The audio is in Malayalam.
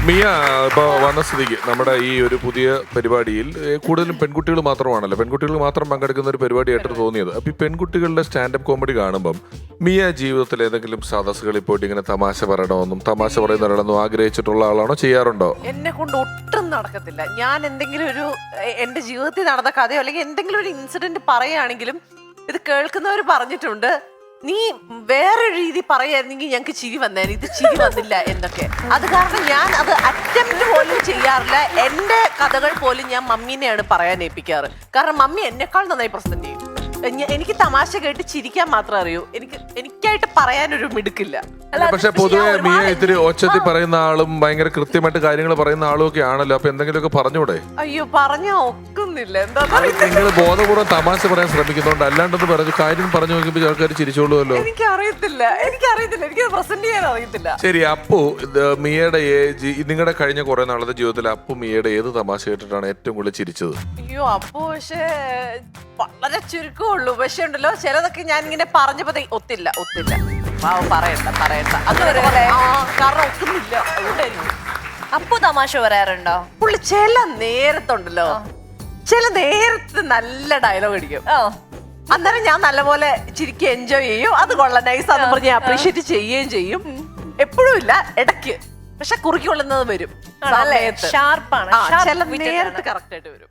മിയ ഇപ്പൊ വന്ന സ്ഥിതിക്ക് നമ്മുടെ ഈ ഒരു പുതിയ പരിപാടിയിൽ കൂടുതലും പെൺകുട്ടികൾ മാത്രമാണല്ലോ, പെൺകുട്ടികൾ മാത്രം പങ്കെടുക്കുന്ന ഒരു പരിപാടിയായിട്ട് തോന്നിയത്. അപ്പൊ ഈ പെൺകുട്ടികളുടെ സ്റ്റാൻഡപ്പ് കോമഡി കാണുമ്പം മിയ ജീവിതത്തിൽ ഏതെങ്കിലും സദസ്സുകളിൽ പോയിട്ട് ഇങ്ങനെ തമാശ പറയണമെന്നും തമാശ പറയുന്നവരാണെന്നും ആഗ്രഹിച്ചിട്ടുള്ള ആളാണോ, ചെയ്യാറുണ്ടോ? എന്നെ കൊണ്ട് ഒട്ടും നടക്കത്തില്ല. ഞാൻ എന്തെങ്കിലും ഒരു എന്റെ ജീവിതത്തിൽ നടന്ന കഥയോ അല്ലെങ്കിൽ എന്തെങ്കിലും ഒരു ഇൻസിഡന്റ് പറയുകയാണെങ്കിലും ഇത് കേൾക്കുന്നവർ പറഞ്ഞിട്ടുണ്ട്, നീ വേറെ രീതി പറയായിരുന്നെങ്കിൽ ഞങ്ങക്ക് ചിരി വന്നേനെ, ഇത് ചിരി വന്നില്ല എന്നൊക്കെ. അത് കാരണം ഞാൻ അത് അറ്റംപ്റ്റ് പോലും ചെയ്യാറില്ല. എന്റെ കഥകൾ പോലും ഞാൻ മമ്മീനെയാണ് പറയാൻ ഏൽപ്പിക്കാറ്. കാരണം മമ്മി എന്നെക്കാൾ നന്നായി പ്രസന്റ് ചെയ്യും. എനിക്ക് തമാശ കേട്ട് ചിരിക്കാൻ മാത്രമേ അറിയൂ. എനിക്കായിട്ട് പറയാനൊരു മിടുക്കില്ല. പക്ഷെ പൊതുവെ മിയ ഇത്തിരി ഒച്ചത്തിൽ പറയുന്ന ആളും ഭയങ്കര കൃത്യമായിട്ട് കാര്യങ്ങൾ പറയുന്ന ആളും ഒക്കെ ആണല്ലോ. അപ്പൊ എന്തെങ്കിലുമൊക്കെ പറഞ്ഞൂടെ? അയ്യോ പറഞ്ഞാ ഒക്കുന്നില്ല. എന്താ നിങ്ങൾ ബോധപൂർവ്വം തമാശ പറയാൻ ശ്രമിക്കുന്നുണ്ട്, അല്ലാണ്ടെന്ന് പറഞ്ഞു കാര്യം പറഞ്ഞു നോക്കുമ്പോൾ ആൾക്കാർ ചിരിച്ചോളൂല്ലോ. എനിക്കറിയത്തില്ല, എനിക്ക് പ്രസന്റ് ചെയ്യാൻ അറിയത്തില്ല. ശരി, അപ്പു മിയയുടെ നിങ്ങളുടെ കഴിഞ്ഞ കുറെ നാളത്തെ ജീവിതത്തിൽ അപ്പു മിയയുടെ ഏത് തമാശ കേട്ടിട്ടാണ് ഏറ്റവും കൂടുതൽ ചിരിച്ചത്? അയ്യോ അപ്പു പക്ഷേ വളരെ ചുരുക്കമുള്ളൂ. പക്ഷെ ഉണ്ടല്ലോ ചിലതൊക്കെ ഞാൻ ഇങ്ങനെ പറഞ്ഞപ്പോ ഒത്തില്ല പറയണ്ട അതുവരെ കാരണം ഒക്കുന്നില്ല. അതുകൊണ്ടായിരിക്കും. അപ്പു തമാശ പറയാറുണ്ടോ? പുള്ളി ചില നേരത്തുണ്ടല്ലോ, ചില നേരത്ത് നല്ല ഡയലോഗ് അടിക്കും. അന്നേരം ഞാൻ നല്ലപോലെ ചിരിക്കും, എൻജോയ് ചെയ്യും. അത് കൊള്ളാം, നൈസാന്ന് പറഞ്ഞ് അപ്രീഷിയേറ്റ് ചെയ്യുകയും ചെയ്യും. എപ്പോഴും ഇല്ല, ഇടയ്ക്ക്. പക്ഷെ കുറുക്കി കൊള്ളുന്നത് വരും. ഷാർപ്പാണ്. ചില നേരത്ത് കറക്റ്റ് ആയിട്ട് വരും.